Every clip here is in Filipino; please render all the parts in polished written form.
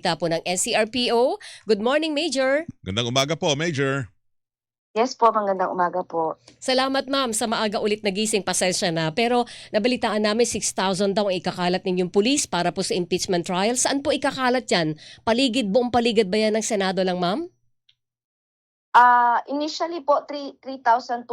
Po ng NCRPO. Good morning, Major. Gandang umaga po, Major. Yes po, magandang umaga po. Salamat ma'am sa maaga ulit nagising, pasensya na. Pero nabalitaan namin 6,000 daw ang ikakalat ninyong pulis para po sa impeachment trial. Saan po ikakalat yan? Buong paligid ba yan ng Senado lang ma'am? Initially po 3,250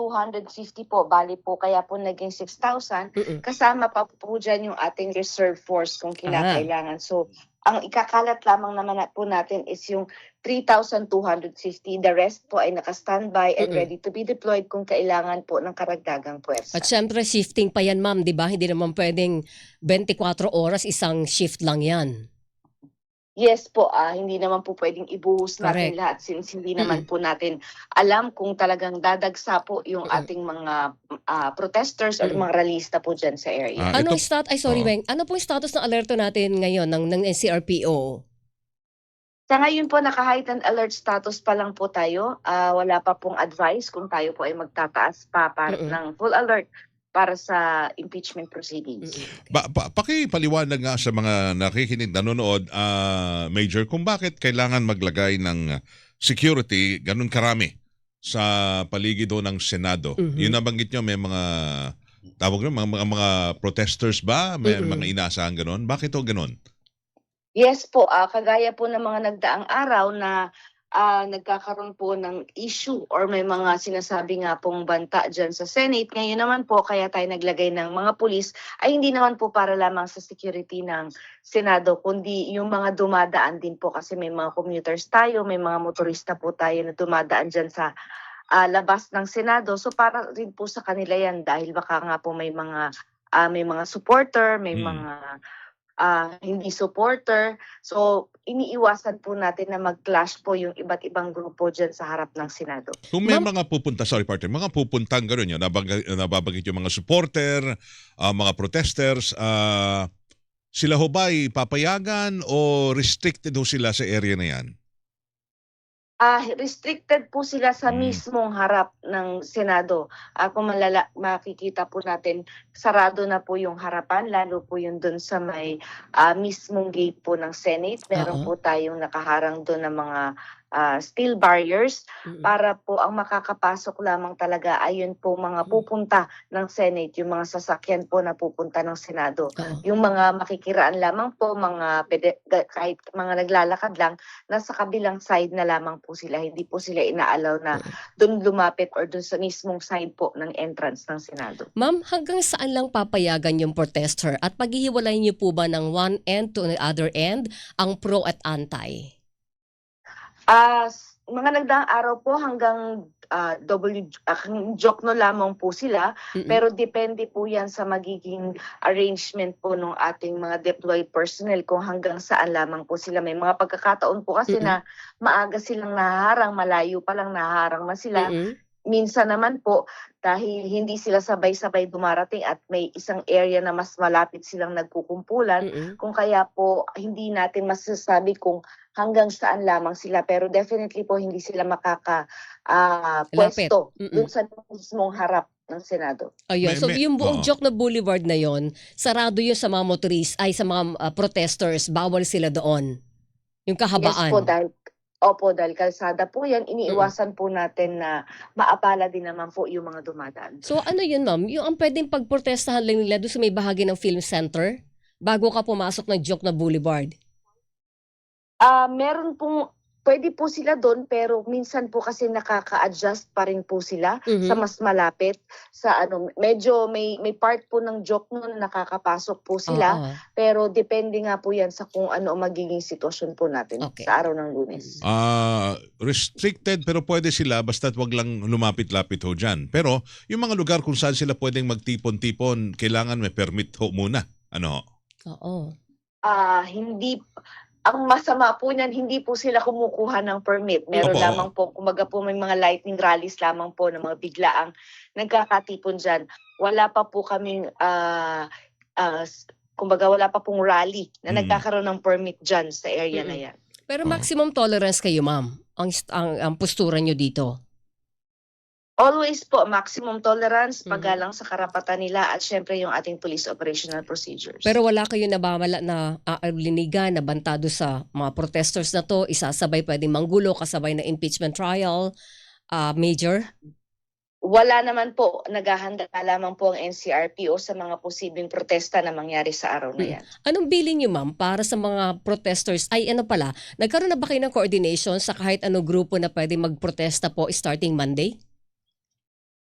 po, bali po kaya po naging 6,000. Kasama pa po dyan yung ating reserve force kung kinakailangan. So ang ikakalat lamang naman po natin is yung 3,250. The rest po ay naka-standby and ready to be deployed kung kailangan po ng karagdagang puwersa. At syempre shifting pa yan ma'am, di ba? Hindi naman pwedeng 24 oras isang shift lang yan. Yes po, hindi naman po pwedeng ibuhos natin lahat since hindi naman po natin alam kung talagang dadagsa po yung ating mga protesters or mga rallyista po dyan sa area. Anong Weng, ano po yung status ng alerto natin ngayon ng NCRPO? Sa ngayon po, naka-heightened alert status pa lang po tayo. Wala pa pong advice kung tayo po ay magtataas pa ng full alert para sa impeachment proceedings. Pakipaliwanag nga sa mga nakikinig, nanonood, Major, kung bakit kailangan maglagay ng security ganun karami sa paligid ng Senado. Yun nabanggit nyo, may mga tawag nyo, mga protesters ba? May mga inaasahan ganun? Bakit o ganun? Yes po, kagaya po ng mga nagdaang araw na nagkakaroon po ng issue or may mga sinasabi nga pong banta dyan sa Senate. Ngayon naman po, kaya tayo naglagay ng mga pulis ay hindi naman po para lamang sa security ng Senado, kundi yung mga dumadaan din po kasi may mga commuters tayo, may mga motorista po tayo na dumadaan dyan sa labas ng Senado. So para rin po sa kanila yan dahil baka nga po may mga supporter, may mga hindi supporter. So, iniiwasan po natin na mag-clash po yung iba't ibang grupo dyan sa harap ng Senado. Kung may mga pupunta, mga pupuntang gano'n yun, nababanggit yung mga supporter, mga protesters, sila ho ba'y papayagan o restricted ho sila sa area na yan? Restricted po sila sa mismong harap ng Senado. Kung makikita po natin, sarado na po yung harapan, lalo po yung dun sa may mismong gate po ng Senate. Meron po tayong nakaharang dun ng mga steel barriers para po ang makakapasok lamang talaga ayun po mga pupunta ng Senate, yung mga sasakyan po na pupunta ng Senado. Yung mga makikiraan lamang po, kahit mga naglalakad lang, nasa kabilang side na lamang po sila. Hindi po sila inaalaw na dun lumapit or dun sa mismong side po ng entrance ng Senado. Ma'am, hanggang saan lang papayagan yung protester at paghihiwalay niyo po ba ng one end to the other end ang pro at anti? Mga nagdaang araw po hanggang joke no lamang po sila, pero depende po yan sa magiging arrangement po ng ating mga deployed personnel kung hanggang saan lamang po sila. May mga pagkakataon po kasi na maaga silang nahaharang, malayo pa lang nahaharang na sila. Minsan naman po, dahil hindi sila sabay-sabay dumarating at may isang area na mas malapit silang nagkukumpulan, kung kaya po hindi natin masasabi kung hanggang saan lamang sila. Pero definitely po hindi sila pwesto dun sa mismong harap ng Senado. Ayun. So yung buong Jokno Boulevard na yon, sarado yun sa mga sa mga protesters, bawal sila doon. Yung kahabaan. Yes po, dahil kalsada po yan, iniiwasan po natin na maabala din naman po yung mga dumadaan. So ano yun ma'am? Yung ang pwedeng pagprotestahan lang nila doon sa may bahagi ng film center bago ka pumasok ng Jokno Boulevard? Meron pong, pwede po sila doon pero minsan po kasi nakaka-adjust pa rin po sila sa mas malapit sa medyo may part po ng Jokno na nakakapasok po sila pero depende nga po yan sa kung ano ang magiging sitwasyon po natin sa araw ng Lunes. Restricted pero pwede sila basta't wag lang lumapit-lapit ho dyan. Pero yung mga lugar kung saan sila pwedeng magtipon-tipon, kailangan may permit ho muna. Ano? Hindi. Ang masama po niyan, hindi po sila kumukuha ng permit. Meron lamang po, kumbaga po may mga lightning rallies lamang po ng mga biglaang nagkakatipon dyan. Wala pa po kaming, kumbaga wala pa pong rally na nagkakaroon ng permit dyan sa area na yan. Pero maximum tolerance kayo ma'am, ang postura nyo dito? Always po, maximum tolerance, paggalang sa karapatan nila at syempre yung ating police operational procedures. Pero wala kayo nabamala na linigan na bantado sa mga protesters na to, isasabay pwedeng manggulo kasabay na impeachment trial, Major? Wala naman po, naghahanda lamang po ang NCRPO sa mga posibleng protesta na mangyari sa araw na yan. Anong bilin niyo, ma'am, para sa mga protesters? Ay, ano pala, nagkaroon na ba kayo ng coordination sa kahit anong grupo na pwede magprotesta po starting Monday?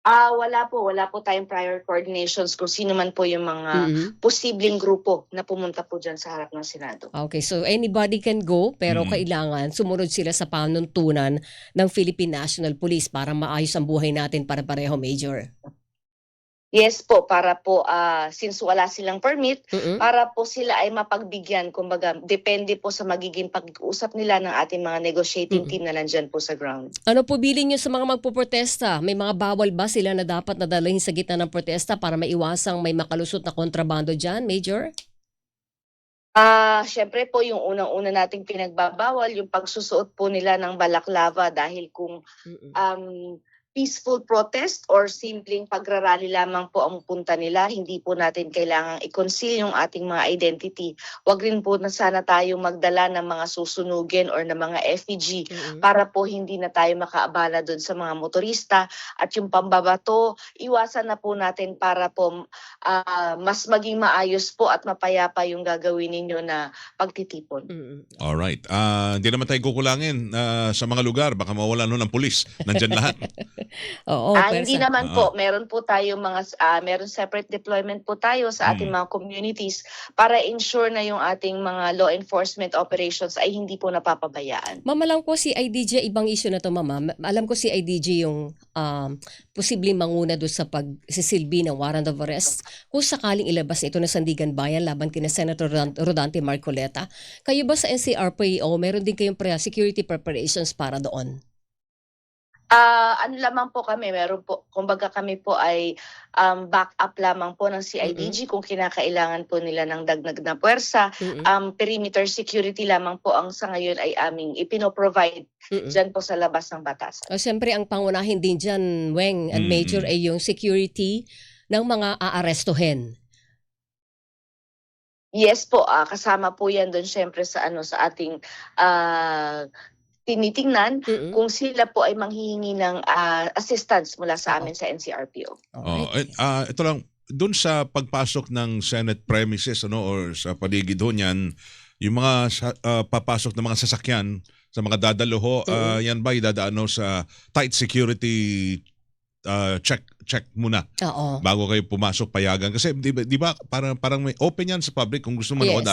Wala po tayong prior coordinations kung sino man po yung mga posibleng grupo na pumunta po dyan sa harap ng Senado. Okay, so anybody can go pero kailangan sumunod sila sa panuntunan ng Philippine National Police para maayos ang buhay natin para pareho, Major. Yes po, para po since wala silang permit, para po sila ay mapagbigyan, kumbaga depende po sa magiging pag-uusap nila ng ating mga negotiating team na nandyan po sa ground. Ano po bilin nyo sa mga magpuprotesta? May mga bawal ba sila na dapat nadalhin sa gitna ng protesta para maiwasang may makalusot na kontrabando dyan, Major? Syempre po yung unang-una nating pinagbabawal, yung pagsusuot po nila ng balaklava dahil kung peaceful protest or simpleng pagrarally lamang po ang punta nila, hindi po natin kailangang i-conceal yung ating mga identity. Huwag rin po na sana tayo magdala ng mga susunugin or ng mga effigy para po hindi na tayo makaabala doon sa mga motorista. At yung pambabato, iwasan na po natin para po mas maging maayos po at mapayapa yung gagawin ninyo na pagtitipon. Alright. Hindi naman tayo kukulangin sa mga lugar. Baka mawala ng pulis. Nandyan lahat. Oo, Hindi naman po, meron po tayo meron separate deployment po tayo sa ating mga communities para ensure na yung ating mga law enforcement operations ay hindi po napapabayaan. Ma'am, alam ko si IDG, ibang issue na to, ma'am. Alam ko si IDG yung posibleng manguna doon sa pagsisilbi ng warrant of arrest kung sakaling ilabas ito na Sandigan Bayan laban kina Senator Rodante Marcoleta. Kayo ba sa NCRPO, meron din kayong security preparations para doon? Ano lamang po kami, meron po, kumbaga kami po ay back-up lamang po ng CIDG kung kinakailangan po nila ng dagdag na puwersa. Perimeter security lamang po ang sa ngayon ay aming ipinoprovide dyan po sa labas ng batasan. Siyempre, ang pangunahin din dyan, Weng and Major, ay yung security ng mga aarestuhin. Yes po, kasama po yan doon siyempre sa ating tinitingnan kung sila po ay manghihingi ng assistance mula sa amin sa NCRPO. Ito lang, doon sa pagpasok ng Senate premises or sa paligid ho niyan, yung mga papasok ng mga sasakyan sa mga dadalo yan ba idadaan sa tight security check muna bago kayo pumasok payagan kasi di ba parang may open yan sa public kung gusto mo manood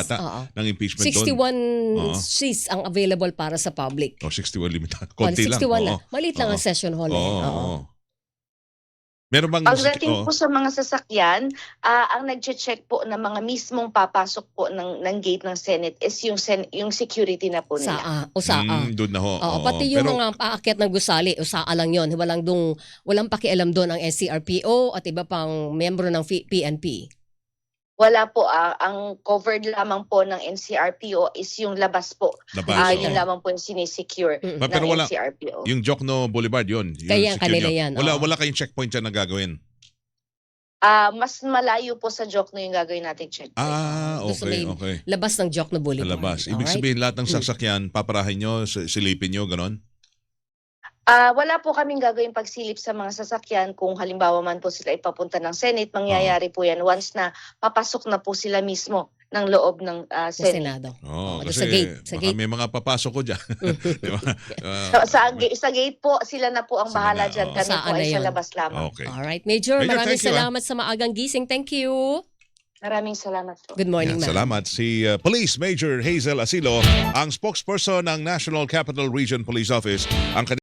ng impeachment 61 seats ang available para sa public. 61 limitahan. Konti 61 lang. Maliit lang ang session hall. Meron bang Pagdating po sa mga sasakyan, ang nagche-check po ng mga mismong papasok po ng gate ng Senate is yung security na po nila. Doon na ho. Pati yung mga paakyat ng gusali, usaa lang yon. Walang pakialam doon ang SCRPO at iba pang membro ng PNP. Wala po, ang covered lamang po ng NCRPO is yung labas po. Yun lamang po yung sinisecure ng NCRPO. Yung Jokno Boulevard yun. Kaya kanila yan. Wala kayong checkpoint dyan na gagawin? Mas malayo po sa Jokno yung gagawin nating checkpoint. Okay. Labas ng Jokno Boulevard. Labas. Ibig sabihin lahat ng sasakyan, paparahin nyo, silipin nyo, ganon? Wala po kaming gagawin pagsilip sa mga sasakyan kung halimbawa man po sila ipapunta ng Senate. Mangyayari po yan once na papasok na po sila mismo ng loob ng Senado. Kasi sa gate. May mga papasok ko dyan. Diba? Sa gate po, sila na po ang bahala dyan. Kami po ay sa labas lamang. Okay. Alright, Major, maraming salamat sa maagang gising. Thank you. Maraming salamat po. Good morning, ma'am. Salamat. Si Police Major Hazel Asilo, ang spokesperson ng National Capital Region Police Office. Ang